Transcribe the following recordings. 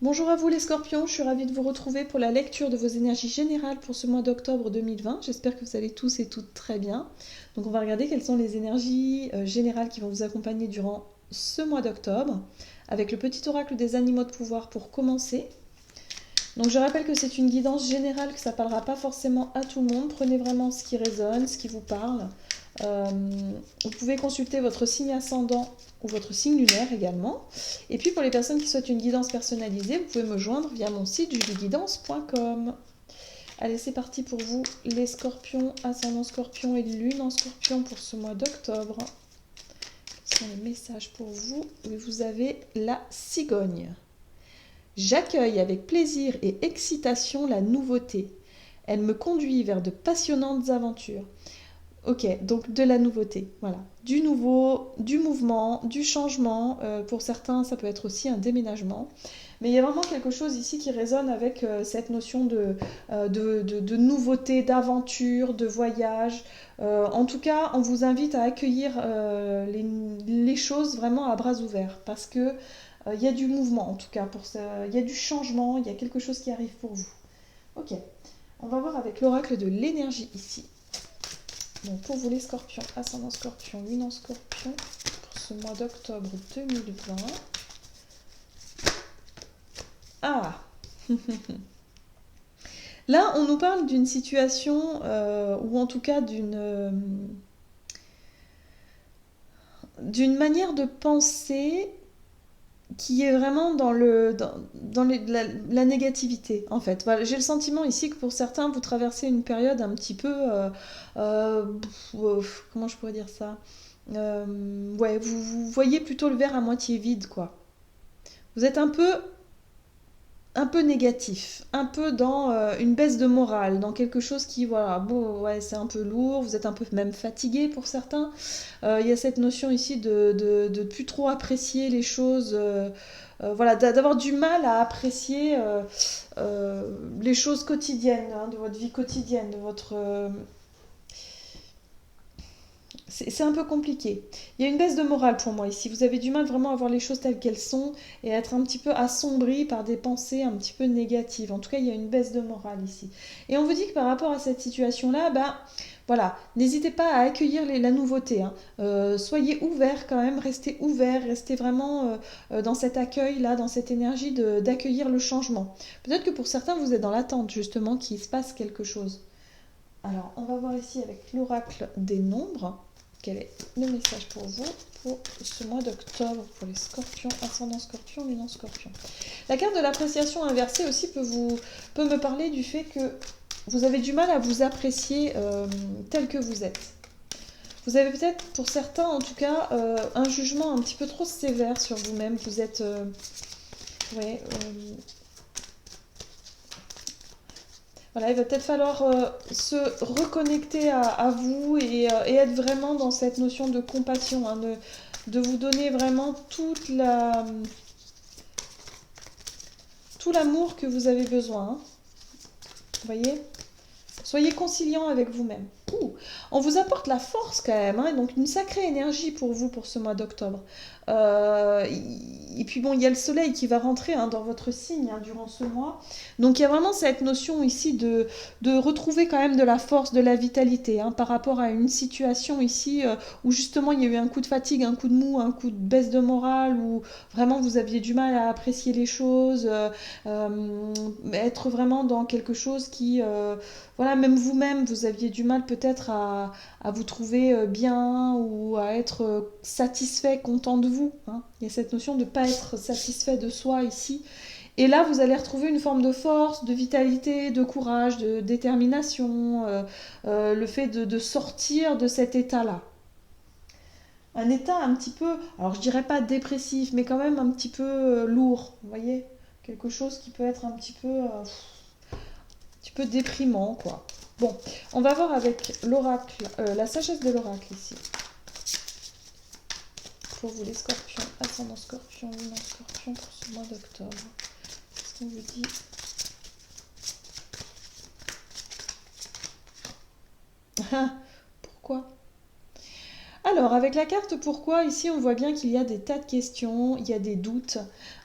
Bonjour à vous les scorpions, je suis ravie de vous retrouver pour la lecture de vos énergies générales pour ce mois d'octobre 2020. J'espère que vous allez tous et toutes très bien. Donc on va regarder quelles sont les énergies générales qui vont vous accompagner durant ce mois d'octobre, avec le petit oracle des animaux de pouvoir pour commencer. Donc je rappelle que c'est une guidance générale, que ça ne parlera pas forcément à tout le monde. Prenez vraiment ce qui résonne, ce qui vous parle. Euh, Vous pouvez consulter votre signe ascendant ou votre signe lunaire également. Et puis pour les personnes qui souhaitent une guidance personnalisée, vous pouvez me joindre via mon site julieguidance.com. Allez, c'est parti pour vous, les scorpions, ascendant scorpion et lune en scorpion pour ce mois d'octobre. Quels sont les messages pour vous? Vous avez la cigogne. J'accueille avec plaisir et excitation la nouveauté. Elle me conduit vers de passionnantes aventures. Ok, donc de la nouveauté, voilà. Du nouveau, du mouvement, du changement. Pour certains, ça peut être aussi un déménagement. Mais il y a vraiment quelque chose ici qui résonne avec cette notion de nouveauté, d'aventure, de voyage. En tout cas, on vous invite à accueillir les choses vraiment à bras ouverts parce que il y a du mouvement, en tout cas. Il y a du changement, il y a quelque chose qui arrive pour vous. Ok, on va voir avec l'oracle de l'énergie ici. Donc pour vous les scorpions, ascendant scorpion, lune en scorpion, pour ce mois d'octobre 2020. Ah Là, on nous parle d'une situation, ou en tout cas d'une manière de penser qui est vraiment dans la négativité, en fait. Voilà, j'ai le sentiment ici que pour certains, vous traversez une période un petit peu... euh, comment je pourrais dire ça? Ouais, vous voyez plutôt le verre à moitié vide, quoi. Vous êtes un peu négatif, un peu dans une baisse de morale, dans quelque chose qui, voilà, bon, ouais, c'est un peu lourd, vous êtes un peu même fatigué pour certains. Il y a cette notion ici de plus trop apprécier les choses, voilà, d'avoir du mal à apprécier les choses quotidiennes, hein, de votre vie quotidienne, de votre, c'est un peu compliqué. Il y a une baisse de morale pour moi ici. Vous avez du mal vraiment à voir les choses telles qu'elles sont et à être un petit peu assombri par des pensées un petit peu négatives. En tout cas, il y a une baisse de morale ici. Et on vous dit que par rapport à cette situation-là, bah voilà, n'hésitez pas à accueillir la nouveauté, hein. Soyez ouverts quand même, restez ouverts, restez vraiment dans cet accueil-là, dans cette énergie d'accueillir le changement. Peut-être que pour certains, vous êtes dans l'attente justement qu'il se passe quelque chose. Alors, on va voir ici avec l'oracle des nombres. Quel est le message pour vous pour ce mois d'octobre pour les scorpions, ascendant scorpion, lune en scorpion? La carte de l'appréciation inversée aussi peut me parler du fait que vous avez du mal à vous apprécier tel que vous êtes. Vous avez peut-être, pour certains en tout cas, un jugement un petit peu trop sévère sur vous-même. Vous êtes... ouais, voilà, il va peut-être falloir se reconnecter à vous et être vraiment dans cette notion de compassion, hein, de vous donner vraiment tout l'amour que vous avez besoin, hein. Vous voyez? Soyez conciliant avec vous-même. On vous apporte la force quand même, hein, donc une sacrée énergie pour vous pour ce mois d'octobre. Euh, et puis bon, il y a le soleil qui va rentrer, hein, dans votre signe, hein, durant ce mois. Donc il y a vraiment cette notion ici de retrouver quand même de la force, de la vitalité, hein, par rapport à une situation ici où justement il y a eu un coup de fatigue, un coup de mou, un coup de baisse de morale, où vraiment vous aviez du mal à apprécier les choses, être vraiment dans quelque chose qui... voilà, même vous-même, vous aviez du mal peut-être à vous trouver bien ou à être satisfait, content de vous, hein. Il y a cette notion de ne pas être satisfait de soi ici. Et là, vous allez retrouver une forme de force, de vitalité, de courage, de détermination, le fait de sortir de cet état-là. Un état un petit peu, alors je dirais pas dépressif, mais quand même un petit peu lourd, vous voyez? Quelque chose qui peut être un petit peu déprimant, quoi. Bon, on va voir avec l'oracle, la sagesse de l'oracle ici. Pour vous les scorpions, ascendant scorpion, lune en scorpion pour ce mois d'octobre. Qu'est-ce qu'on vous dit? Pourquoi? Alors, avec la carte pourquoi, ici on voit bien qu'il y a des tas de questions, il y a des doutes.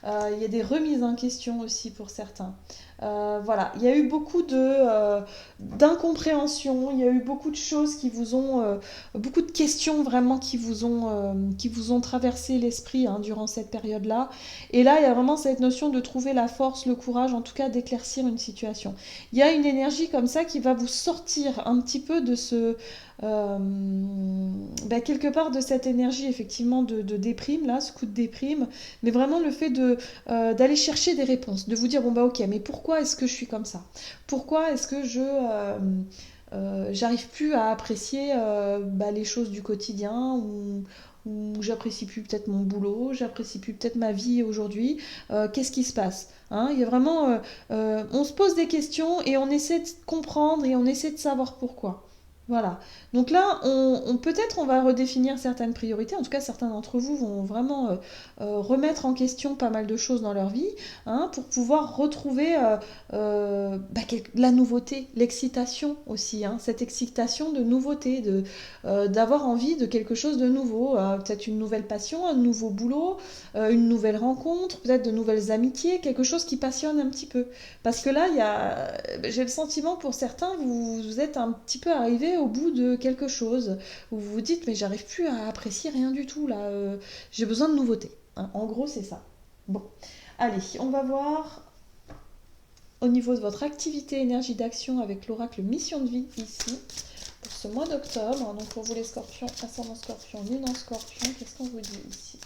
Il y a des remises en question aussi pour certains. Voilà, il y a eu beaucoup d'incompréhension, il y a eu beaucoup de choses qui vous ont, beaucoup de questions vraiment qui vous ont traversé l'esprit hein, durant cette période-là. Et là, il y a vraiment cette notion de trouver la force, le courage, en tout cas d'éclaircir une situation. Il y a une énergie comme ça qui va vous sortir un petit peu de euh, quelque part de cette énergie effectivement de déprime, là, ce coup de déprime, mais vraiment le fait d'aller chercher des réponses, de vous dire bon bah ok, mais pourquoi est-ce que je suis comme ça? Pourquoi est-ce que j'arrive plus à apprécier les choses du quotidien ou j'apprécie plus peut-être mon boulot, j'apprécie plus peut-être ma vie aujourd'hui, qu'est-ce qui se passe hein? Il y a vraiment, on se pose des questions et on essaie de comprendre et on essaie de savoir pourquoi. Voilà. Donc là, peut-être on va redéfinir certaines priorités. En tout cas, certains d'entre vous vont vraiment remettre en question pas mal de choses dans leur vie hein, pour pouvoir retrouver la nouveauté, l'excitation aussi. Hein, cette excitation de nouveauté, d'avoir envie de quelque chose de nouveau. Peut-être une nouvelle passion, un nouveau boulot, une nouvelle rencontre, peut-être de nouvelles amitiés, quelque chose qui passionne un petit peu. Parce que là, j'ai le sentiment pour certains, vous êtes un petit peu arrivé au bout de quelque chose. Où vous vous dites, mais j'arrive plus à apprécier rien du tout là. J'ai besoin de nouveautés. Hein. En gros, c'est ça. Bon, allez, on va voir au niveau de votre activité énergie d'action avec l'oracle mission de vie ici pour ce mois d'octobre. Donc pour vous les scorpions, ascendant scorpion, lune en scorpion, qu'est-ce qu'on vous dit ici?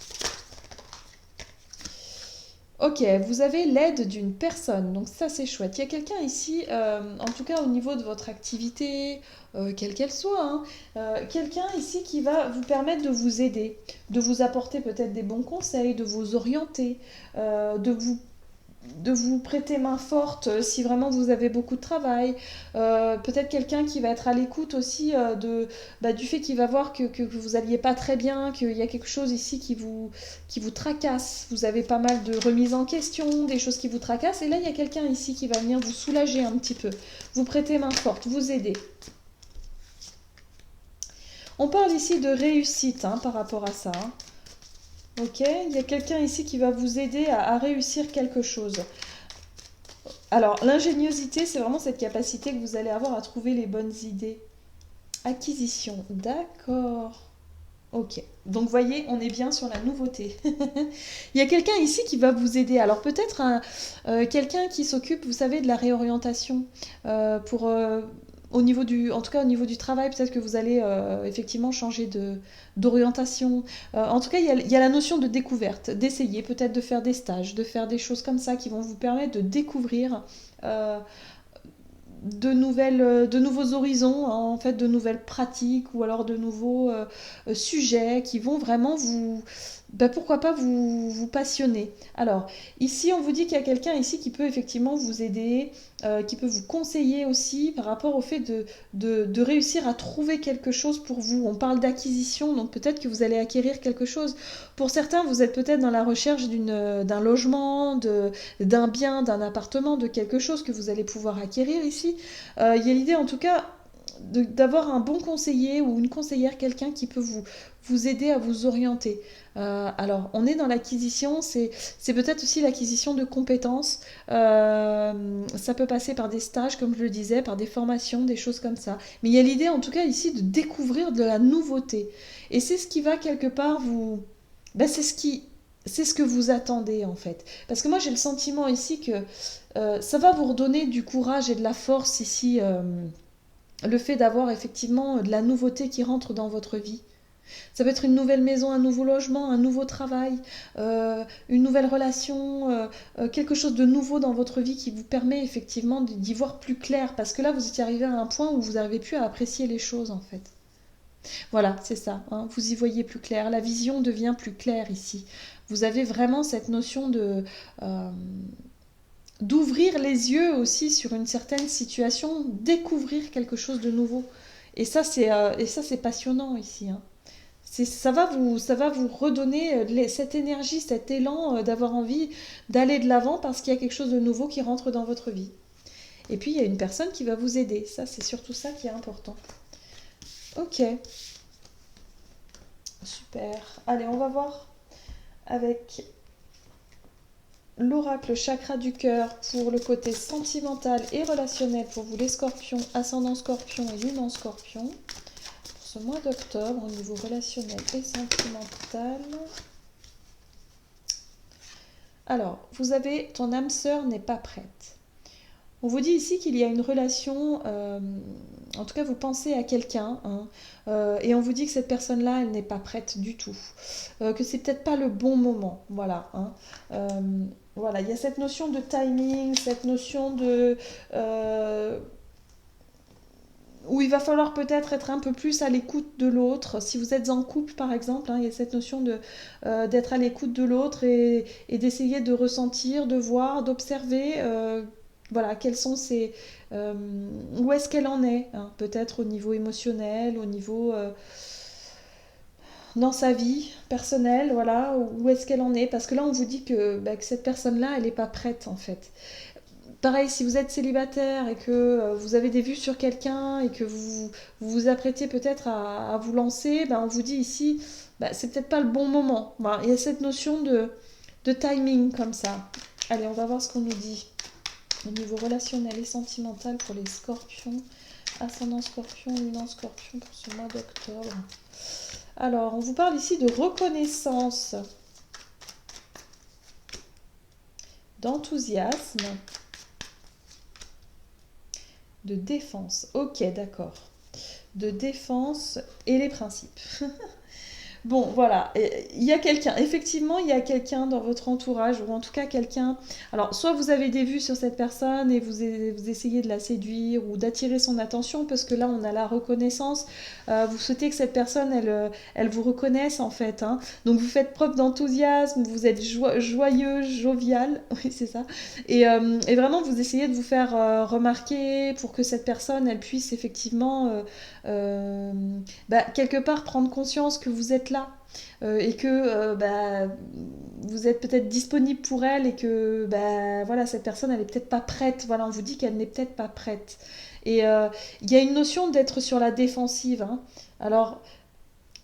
Ok, vous avez l'aide d'une personne, donc ça c'est chouette. Il y a quelqu'un ici, en tout cas au niveau de votre activité, quelle qu'elle soit, hein, quelqu'un ici qui va vous permettre de vous aider, de vous apporter peut-être des bons conseils, de vous orienter, de vous prêter main forte si vraiment vous avez beaucoup de travail. Peut-être quelqu'un qui va être à l'écoute aussi du fait qu'il va voir que vous n'alliez pas très bien, qu'il y a quelque chose ici qui vous tracasse. Vous avez pas mal de remises en question, des choses qui vous tracassent. Et là, il y a quelqu'un ici qui va venir vous soulager un petit peu, vous prêter main forte, vous aider. On parle ici de réussite hein, par rapport à ça. Hein. Ok, il y a quelqu'un ici qui va vous aider à réussir quelque chose. Alors, l'ingéniosité, c'est vraiment cette capacité que vous allez avoir à trouver les bonnes idées. Acquisition, d'accord. Ok, donc voyez, on est bien sur la nouveauté. Il y a quelqu'un ici qui va vous aider. Alors peut-être quelqu'un qui s'occupe, vous savez, de la réorientation pour en tout cas au niveau du travail, peut-être que vous allez effectivement changer d'orientation. En tout cas, il y a la notion de découverte, d'essayer peut-être de faire des stages, de faire des choses comme ça qui vont vous permettre de découvrir euh, de nouveaux horizons, hein, en fait, de nouvelles pratiques ou alors de nouveaux sujets qui vont vraiment pourquoi pas vous passionner. Alors, ici, on vous dit qu'il y a quelqu'un ici qui peut effectivement vous aider, qui peut vous conseiller aussi par rapport au fait de réussir à trouver quelque chose pour vous. On parle d'acquisition, donc peut-être que vous allez acquérir quelque chose. Pour certains, vous êtes peut-être dans la recherche d'un logement, d'un bien, d'un appartement, de quelque chose que vous allez pouvoir acquérir ici. Il y a l'idée en tout cas d'avoir un bon conseiller ou une conseillère, quelqu'un qui peut vous aider à vous orienter. Alors, on est dans l'acquisition, c'est peut-être aussi l'acquisition de compétences. Ça peut passer par des stages, comme je le disais, par des formations, des choses comme ça. Mais il y a l'idée en tout cas ici de découvrir de la nouveauté. Et c'est ce qui va quelque part vous... c'est ce que vous attendez en fait. Parce que moi j'ai le sentiment ici que ça va vous redonner du courage et de la force ici, le fait d'avoir effectivement de la nouveauté qui rentre dans votre vie. Ça peut être une nouvelle maison, un nouveau logement, un nouveau travail, une nouvelle relation, quelque chose de nouveau dans votre vie qui vous permet effectivement d'y voir plus clair. Parce que là, vous étiez arrivé à un point où vous n'arrivez plus à apprécier les choses en fait. Voilà, c'est ça. Hein, vous y voyez plus clair. La vision devient plus claire ici. Vous avez vraiment cette notion euh, d'ouvrir les yeux aussi sur une certaine situation, découvrir quelque chose de nouveau. Et ça c'est passionnant ici. Hein. Ça va vous redonner cette énergie, cet élan d'avoir envie d'aller de l'avant parce qu'il y a quelque chose de nouveau qui rentre dans votre vie. Et puis il y a une personne qui va vous aider. Ça, c'est surtout ça qui est important. Ok, super. Allez, on va voir avec l'oracle chakra du cœur pour le côté sentimental et relationnel pour vous les scorpions, ascendant scorpion et lune en scorpion. Pour ce mois d'octobre, au niveau relationnel et sentimental. Alors, vous avez ton âme sœur n'est pas prête. On vous dit ici qu'il y a une relation, en tout cas vous pensez à quelqu'un, hein, et on vous dit que cette personne-là, elle n'est pas prête du tout, que c'est peut-être pas le bon moment, voilà. Hein. Voilà, il y a cette notion de timing, cette notion de... où il va falloir peut-être être un peu plus à l'écoute de l'autre. Si vous êtes en couple, par exemple, hein, il y a cette notion d'être à l'écoute de l'autre et d'essayer de ressentir, de voir, d'observer... voilà, quels sont ces... où est-ce qu'elle en est, hein, peut-être au niveau émotionnel, au niveau... dans sa vie personnelle, voilà, où est-ce qu'elle en est. Parce que là, on vous dit que cette personne-là, elle n'est pas prête, en fait. Pareil, si vous êtes célibataire et que vous avez des vues sur quelqu'un et que vous vous apprêtez peut-être à vous lancer, on vous dit ici, c'est peut-être pas le bon moment. Voilà, il y a cette notion de timing comme ça. Allez, on va voir ce qu'on nous dit. Au niveau relationnel et sentimental pour les scorpions, ascendant scorpion, lune en scorpion pour ce mois d'octobre. Alors, on vous parle ici de reconnaissance, d'enthousiasme, de défense. Ok, d'accord. De défense et les principes. Bon, voilà, il y a quelqu'un, effectivement, il y a quelqu'un dans votre entourage, ou en tout cas quelqu'un... Alors, soit vous avez des vues sur cette personne et vous essayez de la séduire ou d'attirer son attention, parce que là, on a la reconnaissance. Vous souhaitez que cette personne, elle vous reconnaisse, en fait. Hein. Donc, vous faites preuve d'enthousiasme, vous êtes joyeux, jovial, oui, c'est ça. Et vraiment, vous essayez de vous faire remarquer pour que cette personne, elle puisse effectivement... quelque part prendre conscience que vous êtes là et que vous êtes peut-être disponible pour elle et que voilà, cette personne elle est peut-être pas prête, voilà, on vous dit qu'elle n'est peut-être pas prête et il y a une notion d'être sur la défensive, hein. Alors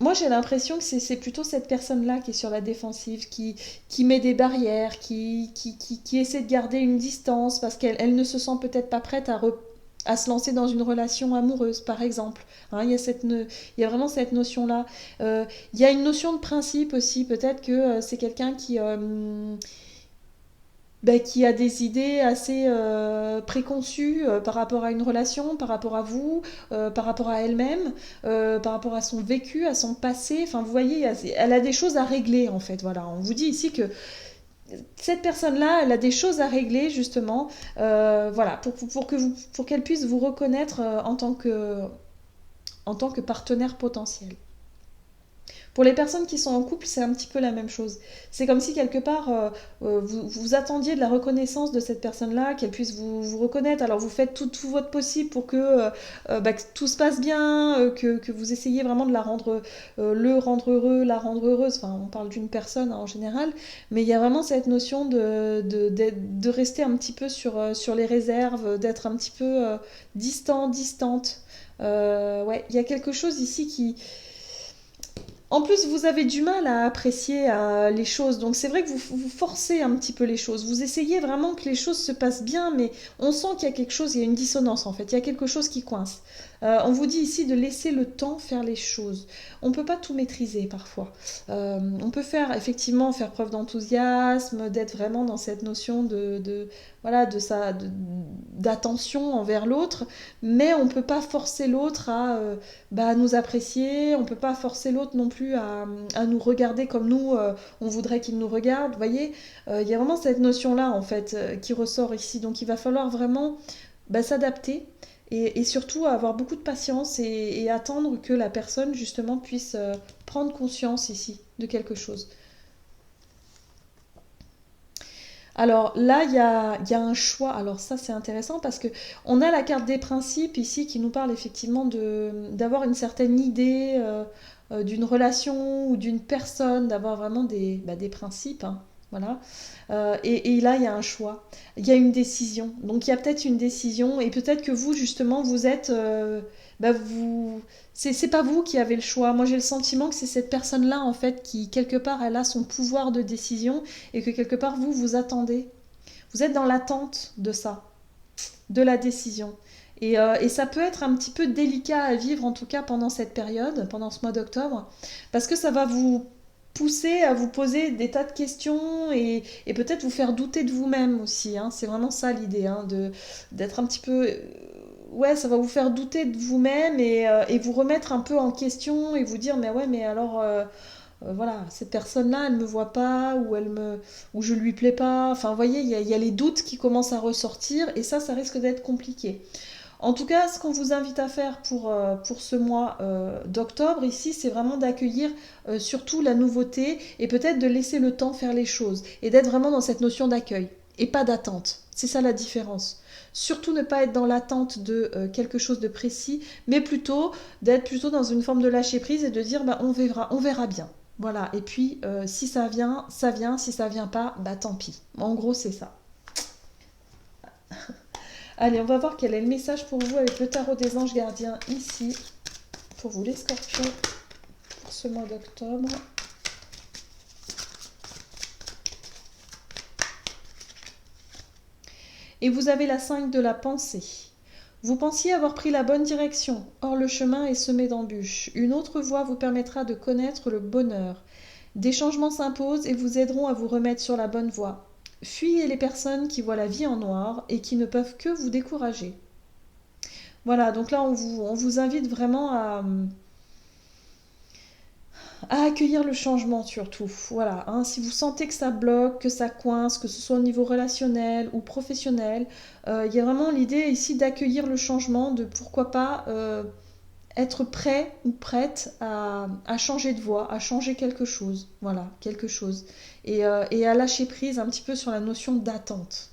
moi j'ai l'impression que c'est plutôt cette personne-là qui est sur la défensive, qui met des barrières, qui essaie de garder une distance parce qu'elle ne se sent peut-être pas prête à se lancer dans une relation amoureuse, par exemple. Hein, il y a vraiment cette notion-là. Il y a une notion de principe aussi, peut-être que c'est quelqu'un qui a des idées assez préconçues par rapport à une relation, par rapport à vous, par rapport à elle-même, par rapport à son vécu, à son passé. Enfin, vous voyez, elle a des choses à régler, en fait. Voilà, on vous dit ici que cette personne-là, elle a des choses à régler justement, voilà, pour qu'elle puisse vous reconnaître en tant que partenaire potentiel. Pour les personnes qui sont en couple, c'est un petit peu la même chose. C'est comme si quelque part, vous attendiez de la reconnaissance de cette personne-là, qu'elle puisse vous reconnaître. Alors vous faites tout votre possible pour que tout se passe bien, que vous essayez vraiment de la rendre, le rendre heureux, la rendre heureuse. Enfin, on parle d'une personne en général, mais il y a vraiment cette notion de rester un petit peu sur les réserves, d'être un petit peu distante. Ouais, il y a quelque chose ici qui... En plus, vous avez du mal à apprécier les choses, donc c'est vrai que vous forcez un petit peu les choses. Vous essayez vraiment que les choses se passent bien, mais on sent qu'il y a quelque chose, il y a une dissonance en fait, il y a quelque chose qui coince. On vous dit ici de laisser le temps faire les choses. On ne peut pas tout maîtriser parfois. On peut effectivement faire preuve d'enthousiasme, d'être vraiment dans cette notion d'attention envers l'autre, mais on ne peut pas forcer l'autre à nous apprécier, on ne peut pas forcer l'autre non plus à nous regarder comme nous, on voudrait qu'il nous regarde. Vous voyez, il y a vraiment cette notion-là en fait qui ressort ici. Donc il va falloir vraiment s'adapter. Et surtout avoir beaucoup de patience et attendre que la personne justement puisse prendre conscience ici de quelque chose. Alors là, il y a un choix. Alors ça, c'est intéressant parce que on a la carte des principes ici qui nous parle effectivement d'avoir une certaine idée d'une relation ou d'une personne, d'avoir vraiment des principes, hein. Voilà. Et là, il y a un choix, il y a une décision. Donc il y a peut-être une décision, et peut-être que vous, justement, vous êtes... vous... C'est pas vous qui avez le choix. Moi, j'ai le sentiment que c'est cette personne-là, en fait, qui, quelque part, elle a son pouvoir de décision, et que quelque part, vous, vous attendez. Vous êtes dans l'attente de ça, de la décision. Et ça peut être un petit peu délicat à vivre, en tout cas pendant cette période, pendant ce mois d'octobre, parce que ça va vous pousser à vous poser des tas de questions et peut-être vous faire douter de vous-même aussi. Hein. C'est vraiment ça l'idée, hein, d'être un petit peu... Ouais, ça va vous faire douter de vous-même et vous remettre un peu en question et vous dire, mais ouais, mais alors... voilà, cette personne-là, elle me voit pas, ou je lui plais pas. Enfin, vous voyez, il y a les doutes qui commencent à ressortir, et ça risque d'être compliqué. En tout cas, ce qu'on vous invite à faire pour ce mois d'octobre, ici, c'est vraiment d'accueillir surtout la nouveauté, et peut-être de laisser le temps faire les choses, et d'être vraiment dans cette notion d'accueil, et pas d'attente. C'est ça la différence. Surtout ne pas être dans l'attente de quelque chose de précis, mais plutôt d'être plutôt dans une forme de lâcher prise et de dire bah, on verra bien. Voilà, et puis si ça vient, ça vient, si ça vient pas, bah tant pis. En gros, c'est ça. Allez, on va voir quel est le message pour vous avec le tarot des anges gardiens ici, pour vous les scorpions, pour ce mois d'octobre. Et vous avez la 5 de la pensée. Vous pensiez avoir pris la bonne direction, or le chemin est semé d'embûches. Une autre voie vous permettra de connaître le bonheur. Des changements s'imposent et vous aideront à vous remettre sur la bonne voie. Fuyez les personnes qui voient la vie en noir et qui ne peuvent que vous décourager. Voilà, donc là on vous invite vraiment à accueillir le changement surtout. Voilà, hein, si vous sentez que ça bloque, que ça coince, que ce soit au niveau relationnel ou professionnel, il y a vraiment l'idée ici d'accueillir le changement, de pourquoi pas être prêt ou prête à changer de voie, à changer quelque chose. Voilà, quelque chose. Et à lâcher prise un petit peu sur la notion d'attente.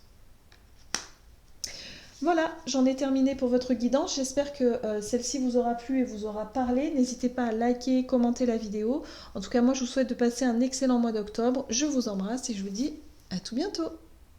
Voilà, j'en ai terminé pour votre guidance. J'espère que celle-ci vous aura plu et vous aura parlé. N'hésitez pas à liker, commenter la vidéo. En tout cas, moi, je vous souhaite de passer un excellent mois d'octobre. Je vous embrasse et je vous dis à tout bientôt.